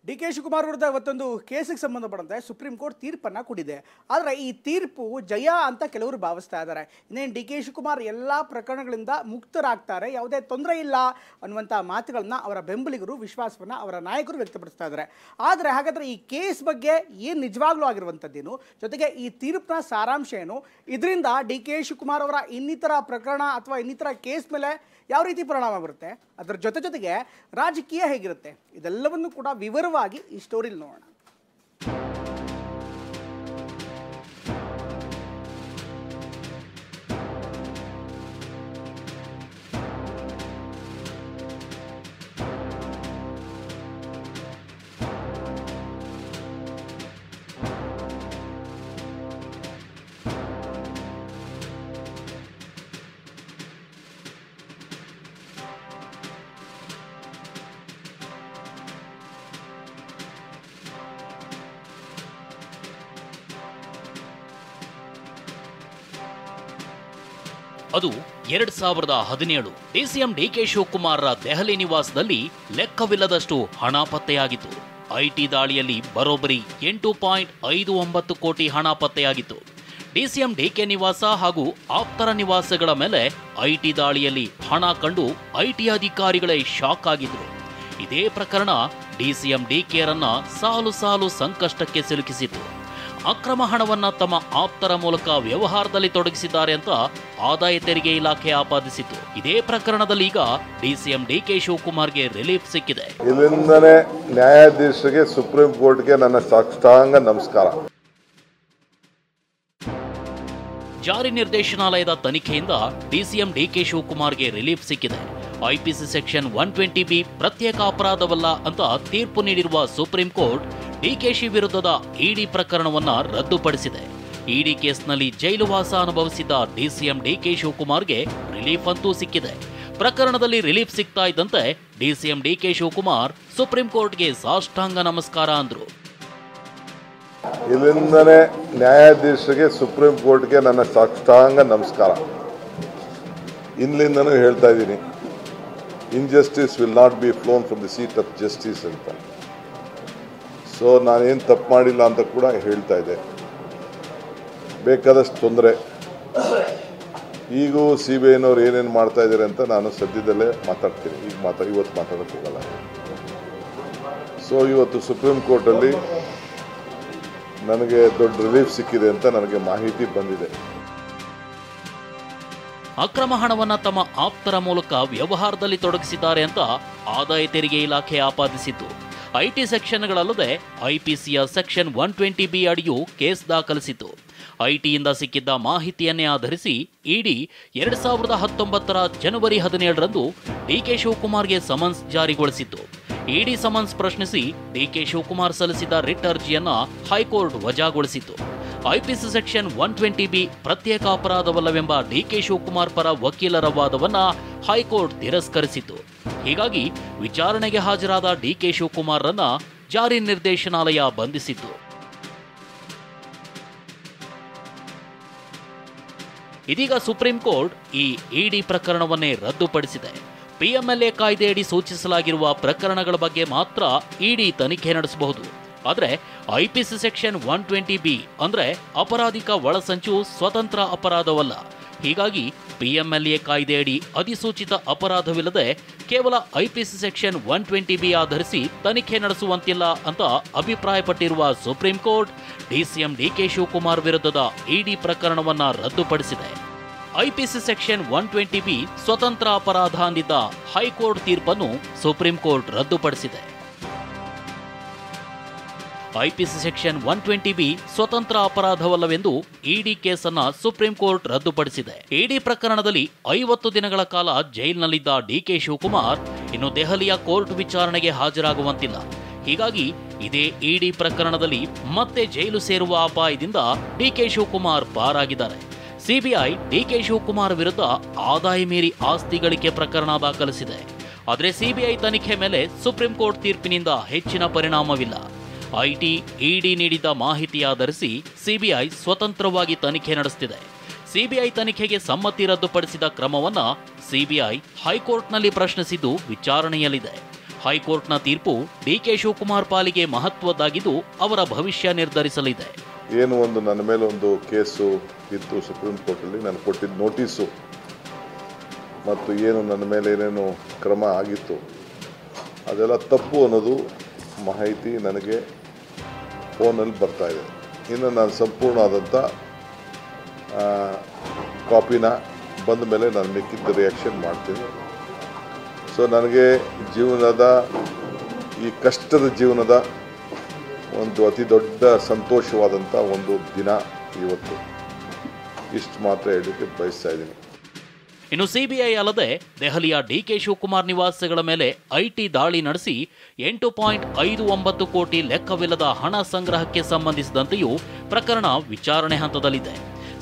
ಡಿ.ಕೆ. ಶಿವಕುಮಾರ್ ವಿರುದ್ಧ ಇವತ್ತೊಂದು ಕೇಸಿಗೆ ಸಂಬಂಧಪಟ್ಟಂತೆ ಸುಪ್ರೀಂ ಕೋರ್ಟ್ ತೀರ್ಪನ್ನು ಕೊಟ್ಟಿದೆ. ಆದರೆ ಈ ತೀರ್ಪು ಜಯ ಅಂತ ಕೆಲವರು ಭಾವಿಸ್ತಾ ಇದ್ದಾರೆ. ಇನ್ನೇನು ಡಿ.ಕೆ. ಶಿವಕುಮಾರ್ ಎಲ್ಲ ಪ್ರಕರಣಗಳಿಂದ ಮುಕ್ತರಾಗ್ತಾರೆ, ಯಾವುದೇ ತೊಂದರೆ ಇಲ್ಲ ಅನ್ನುವಂಥ ಮಾತುಗಳನ್ನ ಅವರ ಬೆಂಬಲಿಗರು, ವಿಶ್ವಾಸವನ್ನು ಅವರ ನಾಯಕರು ವ್ಯಕ್ತಪಡಿಸ್ತಾ ಇದ್ದಾರೆ. ಆದರೆ ಹಾಗಾದರೆ ಈ ಕೇಸ್ ಬಗ್ಗೆ ಏನು ನಿಜವಾಗ್ಲೂ ಆಗಿರುವಂಥದ್ದೇನು, ಜೊತೆಗೆ ಈ ತೀರ್ಪಿನ ಸಾರಾಂಶ ಏನು, ಇದರಿಂದ ಡಿ.ಕೆ. ಶಿವಕುಮಾರ್ ಅವರ ಇನ್ನಿತರ ಪ್ರಕರಣ ಅಥವಾ ಇನ್ನಿತರ ಕೇಸ್ ಮೇಲೆ ಯಾವ ರೀತಿ ಪರಿಣಾಮ ಬರುತ್ತೆ, ಅದರ ಜೊತೆಗೆ ರಾಜಕೀಯ ಹೇಗಿರುತ್ತೆ, ಇದೆಲ್ಲವನ್ನು ಕೂಡ ವಿವರವಾಗಿ ಈ ಸ್ಟೋರಿಲಿ ನೋಡೋಣ. ಅದು 2017 ಡಿಸಿಎಂ ಡಿ.ಕೆ. ಶಿವಕುಮಾರ್ರ ದೆಹಲಿ ನಿವಾಸದಲ್ಲಿ ಲೆಕ್ಕವಿಲ್ಲದಷ್ಟು ಹಣ ಪತ್ತೆಯಾಗಿತ್ತು. ಐಟಿ ದಾಳಿಯಲ್ಲಿ ಬರೋಬ್ಬರಿ 8.59 ಕೋಟಿ ಹಣ ಪತ್ತೆಯಾಗಿತ್ತು. ಡಿಸಿಎಂ ಡಿ.ಕೆ. ನಿವಾಸ ಹಾಗೂ ಆಪ್ತರ ನಿವಾಸಗಳ ಮೇಲೆ ಐಟಿ ದಾಳಿಯಲ್ಲಿ ಹಣ ಕಂಡು ಐಟಿ ಅಧಿಕಾರಿಗಳೇ ಶಾಕ್ ಆಗಿದ್ರು. ಇದೇ ಪ್ರಕರಣ ಡಿಸಿಎಂ ಡಿ.ಕೆ.ರನ್ನ ಸಾಲು ಸಾಲು ಸಂಕಷ್ಟಕ್ಕೆ ಸಿಲುಕಿಸಿತು. ಅಕ್ರಮ ಹಣವನ್ನ ತಮ್ಮ ಆಪ್ತರ ಮೂಲಕ ವ್ಯವಹಾರದಲ್ಲಿ ತೊಡಗಿಸಿದ್ದಾರೆ ಅಂತ ಆದಾಯ ತೆರಿಗೆ ಇಲಾಖೆ ಆಪಾದಿಸಿತು. ಇದೇ ಪ್ರಕರಣದಲ್ಲಿ ಈಗ ಡಿಸಿಎಂ ಡಿ.ಕೆ. ಶಿವಕುಮಾರ್ಗೆ ರಿಲೀಫ್ ಸಿಕ್ಕಿದೆ. ಇಲ್ಲಿಂದಲೇ ನ್ಯಾಯಾಧೀಶರಿಗೆ, ಸುಪ್ರೀಂ ಕೋರ್ಟ್ಗೆ ನನ್ನ ಸಾಷ್ಟಾಂಗ ನಮಸ್ಕಾರ. ಜಾರಿ ನಿರ್ದೇಶನಾಲಯದ ತನಿಖೆಯಿಂದ ಡಿಸಿಎಂ ಡಿ.ಕೆ. ಶಿವಕುಮಾರ್ಗೆ ರಿಲೀಫ್ ಸಿಕ್ಕಿದೆ. ಐಪಿಸಿ ಸೆಕ್ಷನ್ 120B ಪ್ರತ್ಯೇಕ ಅಪರಾಧವಲ್ಲ ಅಂತ ತೀರ್ಪು ನೀಡಿರುವ ಸುಪ್ರೀಂ ಕೋರ್ಟ್ ಡಿಕೆಶಿ ವಿರುದ್ಧದ ಇಡಿ ಪ್ರಕರಣವನ್ನ ರದ್ದುಪಡಿಸಿದೆ. ಇಡಿ ಕೇಸ್ನಲ್ಲಿ ಜೈಲುವಾಸ ಅನುಭವಿಸಿದ್ದ ಡಿಸಿಎಂ ಡಿ.ಕೆ. ಶಿವಕುಮಾರ್ಗೆ ರಿಲೀಫ್ ಅಂತೂ ಸಿಕ್ಕಿದೆ. ಪ್ರಕರಣದಲ್ಲಿ ರಿಲೀಫ್ ಸಿಗ್ತಾ ಇದ್ದಂತೆ ಡಿಸಿಎಂ ಡಿ.ಕೆ. ಶಿವಕುಮಾರ್ ಸುಪ್ರೀಂ ಕೋರ್ಟ್ಗೆ ಸಾಷ್ಟಾಂಗ ನಮಸ್ಕಾರ ಅಂದ್ರು. ಇಲ್ಲಿಂದಲೇ ನ್ಯಾಯಾಧೀಶರಿಗೆ, ಸುಪ್ರೀಂ ಕೋರ್ಟ್ಗೆ ನನ್ನ ಸಾಷ್ಟಾಂಗ ನಮಸ್ಕಾರ. ಇಲ್ಲಿಂದನೂ ಹೇಳ್ತಾ ಇದ್ದೀನಿ, injustice will not be flown from the seat of justice ಅಂತ. ಸೊ ನಾನೇನು ತಪ್ಪು ಮಾಡಿಲ್ಲ ಅಂತ ಕೂಡ ಹೇಳ್ತಾ ಇದೆ. ಬೇಕಾದಷ್ಟು ತೊಂದರೆ ಈಗೂ CBIನವ್ರು ಏನೇನು ಮಾಡ್ತಾ ಇದ್ದಾರೆ ಅಂತ ನಾನು ಸದ್ಯದಲ್ಲೇ ಮಾತಾಡ್ತೀನಿ. ಇವತ್ತು ಮಾತಾಡೋಕ್ಕೆ ಹೋಗಲ್ಲ. ಸೊ ಇವತ್ತು ಸುಪ್ರೀಂ ಕೋರ್ಟಲ್ಲಿ ನನಗೆ ದೊಡ್ಡ ರಿಲೀಫ್ ಸಿಕ್ಕಿದೆ ಅಂತ ನನಗೆ ಮಾಹಿತಿ ಬಂದಿದೆ. ಅಕ್ರಮ ಹಣವನ್ನ ತಮ್ಮ ಆಪ್ತರ ಮೂಲಕ ವ್ಯವಹಾರದಲ್ಲಿ ತೊಡಗಿಸಿದ್ದಾರೆ ಅಂತ ಆದಾಯ ತೆರಿಗೆ ಇಲಾಖೆ ಆಪಾದಿಸಿತ್ತು. ಐಟಿ ಸೆಕ್ಷನ್ಗಳಲ್ಲದೆ ಐಪಿಸಿಯ ಸೆಕ್ಷನ್ 120B ಅಡಿಯೂ ಕೇಸ್ ದಾಖಲಿಸಿತು. ಐಟಿಯಿಂದ ಸಿಕ್ಕಿದ್ದ ಮಾಹಿತಿಯನ್ನೇ ಆಧರಿಸಿ ಇಡಿ 2019 ಜನವರಿ 17ರಂದು ಡಿ.ಕೆ. ಶಿವಕುಮಾರ್ಗೆ ಸಮನ್ಸ್ ಜಾರಿಗೊಳಿಸಿತ್ತು. ಇಡಿ ಸಮನ್ಸ್ ಪ್ರಶ್ನಿಸಿ ಡಿ.ಕೆ. ಶಿವಕುಮಾರ್ ಸಲ್ಲಿಸಿದ ರಿಟ್ ಅರ್ಜಿಯನ್ನ ಹೈಕೋರ್ಟ್ ವಜಾಗೊಳಿಸಿತು. ಐಪಿಸಿ ಸೆಕ್ಷನ್ 120B ಪ್ರತ್ಯೇಕ ಅಪರಾಧವಲ್ಲವೆಂಬ ಡಿ.ಕೆ. ಶಿವಕುಮಾರ್ ಪರ ವಕೀಲರ ವಾದವನ್ನ ಹೈಕೋರ್ಟ್ ತಿರಸ್ಕರಿಸಿತು. ಹೀಗಾಗಿ ವಿಚಾರಣೆಗೆ ಹಾಜರಾದ ಡಿ.ಕೆ. ಶಿವಕುಮಾರ್ರನ್ನ ಜಾರಿ ನಿರ್ದೇಶನಾಲಯ ಬಂಧಿಸಿತ್ತು. ಇದೀಗ ಸುಪ್ರೀಂ ಕೋರ್ಟ್ ಈ ಇಡಿ ಪ್ರಕರಣವನ್ನೇ ರದ್ದುಪಡಿಸಿದೆ. ಪಿಎಂಎಲ್ಎ ಕಾಯ್ದೆಯಡಿ ಸೂಚಿಸಲಾಗಿರುವ ಪ್ರಕರಣಗಳ ಬಗ್ಗೆ ಮಾತ್ರ ಇಡಿ ತನಿಖೆ ನಡೆಸಬಹುದು. ಆದರೆ ಐಪಿಸಿ ಸೆಕ್ಷನ್ 120B ಅಂದ್ರೆ ಅಪರಾಧಿಕ ಒಳಸಂಚು ಸ್ವತಂತ್ರ ಅಪರಾಧವಲ್ಲ. ಹೀಗಾಗಿ ಪಿಎಂಎಲ್ಎ ಕಾಯ್ದೆಯಡಿ ಅಧಿಸೂಚಿತ ಅಪರಾಧವಿಲ್ಲದೆ ಕೇವಲ ಐಪಿಸಿ ಸೆಕ್ಷನ್ 120B ಆಧರಿಸಿ ತನಿಖೆ ನಡೆಸುವಂತಿಲ್ಲ ಅಂತ ಅಭಿಪ್ರಾಯಪಟ್ಟಿರುವ supreme court DCM D K. Shivakumar ವಿರುದ್ಧದ ಇಡಿ ಪ್ರಕರಣವನ್ನ ರದ್ದುಪಡಿಸಿದೆ. ಐಪಿಸಿ ಸೆಕ್ಷನ್ 120B ಸ್ವತಂತ್ರ ಅಪರಾಧ ಅಂದಿದ್ದ ಹೈಕೋರ್ಟ್ ತೀರ್ಪನ್ನು ಸುಪ್ರೀಂ ಕೋರ್ಟ್ ರದ್ದುಪಡಿಸಿದೆ. ಐಪಿಸಿ ಸೆಕ್ಷನ್ 120B ಸ್ವತಂತ್ರ ಅಪರಾಧವಲ್ಲವೆಂದು ಇಡಿ ಕೇಸನ್ನ ಸುಪ್ರೀಂ ಕೋರ್ಟ್ ರದ್ದುಪಡಿಸಿದೆ. ಇಡಿ ಪ್ರಕರಣದಲ್ಲಿ 50 ದಿನಗಳ ಕಾಲ ಜೈಲಿನಲ್ಲಿದ್ದ ಡಿ.ಕೆ. ಶಿವಕುಮಾರ್ ಇನ್ನು ದೆಹಲಿಯ ಕೋರ್ಟ್ ವಿಚಾರಣೆಗೆ ಹಾಜರಾಗುವಂತಿಲ್ಲ. ಹೀಗಾಗಿ ಇದೇ ಇಡಿ ಪ್ರಕರಣದಲ್ಲಿ ಮತ್ತೆ ಜೈಲು ಸೇರುವ ಅಪಾಯದಿಂದ ಡಿ.ಕೆ. ಶಿವಕುಮಾರ್ ಪಾರಾಗಿದ್ದಾರೆ. ಸಿಬಿಐ ಡಿ.ಕೆ. ಶಿವಕುಮಾರ್ ವಿರುದ್ಧ ಆದಾಯ ಮೀರಿ ಆಸ್ತಿ ಗಳಿಕೆ ಪ್ರಕರಣ ದಾಖಲಿಸಿದೆ. ಆದರೆ ಸಿಬಿಐ ತನಿಖೆ ಮೇಲೆ ಸುಪ್ರೀಂ ಕೋರ್ಟ್ ತೀರ್ಪಿನಿಂದ ಹೆಚ್ಚಿನ ಪರಿಣಾಮವಿಲ್ಲ. ಐಟಿ ಇಡಿ ನೀಡಿದ ಮಾಹಿತಿ ಆಧರಿಸಿ ಸಿಬಿಐ ಸ್ವತಂತ್ರವಾಗಿ ತನಿಖೆ ನಡೆಸುತ್ತಿದೆ. ಸಿಬಿಐ ತನಿಖೆಗೆ ಸಮ್ಮತಿ ರದ್ದುಪಡಿಸಿದ ಕ್ರಮವನ್ನ ಸಿಬಿಐ ಹೈಕೋರ್ಟ್ನಲ್ಲಿ ಪ್ರಶ್ನಿಸಿದ್ದು ವಿಚಾರಣೆಯಲ್ಲಿದೆ. ಹೈಕೋರ್ಟ್ನ ತೀರ್ಪು ಡಿಕೆ ಶಿವಕುಮಾರ್ ಪಾಲಿಗೆ ಮಹತ್ವದ್ದಾಗಿದ್ದು ಅವರ ಭವಿಷ್ಯ ನಿರ್ಧರಿಸಲಿದೆ. ಏನು ಒಂದು ನನ್ನ ಮೇಲೆ ಒಂದು ಕೇಸು ಇತ್ತು ಸುಪ್ರೀಂ ಕೋರ್ಟಲ್ಲಿ, ನಾನು ಕೊಟ್ಟಿದ್ದ ನೋಟಿಸು ಮತ್ತು ಏನು ನನ್ನ ಮೇಲೆ ಏನೇನು ಕ್ರಮ ಆಗಿತ್ತು ಅದೆಲ್ಲ ತಪ್ಪು ಅನ್ನೋದು ಮಾಹಿತಿ ನನಗೆ ಫೋನಲ್ಲಿ ಬರ್ತಾ ಇದೆ. ಇನ್ನು ನಾನು ಸಂಪೂರ್ಣ ಆದಂಥ ಕಾಪಿನ ಬಂದ ಮೇಲೆ ನಾನು ಮಿಕ್ಕಿದ್ದ ರಿಯಾಕ್ಷನ್ ಮಾಡ್ತೀನಿ. ಸೊ ನನಗೆ ಜೀವನದ ಈ ಕಷ್ಟದ ಜೀವನದ ಒಂದು ಅತಿ ದೊಡ್ಡ ಸಂತೋಷವಾದಂಥ ಒಂದು ದಿನ ಇವತ್ತು. ಇಷ್ಟು ಮಾತ್ರ ಹೇಳಲಿಕ್ಕೆ ಬಯಸ್ತಾ ಇದ್ದೀನಿ. ಇನ್ನು ಸಿಬಿಐ ಅಲ್ಲದೆ ದೆಹಲಿಯ ಡಿಕೆ ಶಿವಕುಮಾರ್ ನಿವಾಸಗಳ ಮೇಲೆ ಐಟಿ ದಾಳಿ ನಡೆಸಿ 8.59 ಕೋಟಿ ಲೆಕ್ಕವಿಲ್ಲದ ಹಣ ಸಂಗ್ರಹಕ್ಕೆ ಸಂಬಂಧಿಸಿದಂತೆಯೂ ಪ್ರಕರಣ ವಿಚಾರಣೆ ಹಂತದಲ್ಲಿದೆ.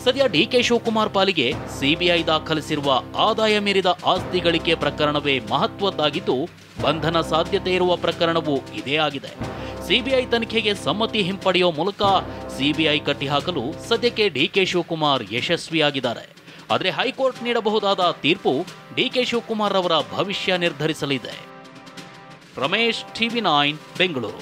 ಸದ್ಯ ಡಿಕೆ ಶಿವಕುಮಾರ್ ಪಾಲಿಗೆ ಸಿಬಿಐ ದಾಖಲಿಸಿರುವ ಆದಾಯ ಮೀರಿದ ಆಸ್ತಿ ಗಳಿಕೆ ಪ್ರಕರಣವೇ ಮಹತ್ವದ್ದಾಗಿದ್ದು, ಬಂಧನ ಸಾಧ್ಯತೆ ಇರುವ ಪ್ರಕರಣವೂ ಇದೇ ಆಗಿದೆ. ಸಿಬಿಐ ತನಿಖೆಗೆ ಸಮ್ಮತಿ ಹಿಂಪಡೆಯುವ ಮೂಲಕ ಸಿಬಿಐ ಕಟ್ಟಿಹಾಕಲು ಸದ್ಯಕ್ಕೆ ಡಿಕೆ ಶಿವಕುಮಾರ್ ಯಶಸ್ವಿಯಾಗಿದ್ದಾರೆ. ಆದರೆ ಹೈಕೋರ್ಟ್ ನೀಡಬಹುದಾದ ತೀರ್ಪು ಡಿಕೆ ಶಿವಕುಮಾರ್ ಅವರ ಭವಿಷ್ಯ ನಿರ್ಧರಿಸಲಿದೆ. ರಮೇಶ್, TV9 ಬೆಂಗಳೂರು.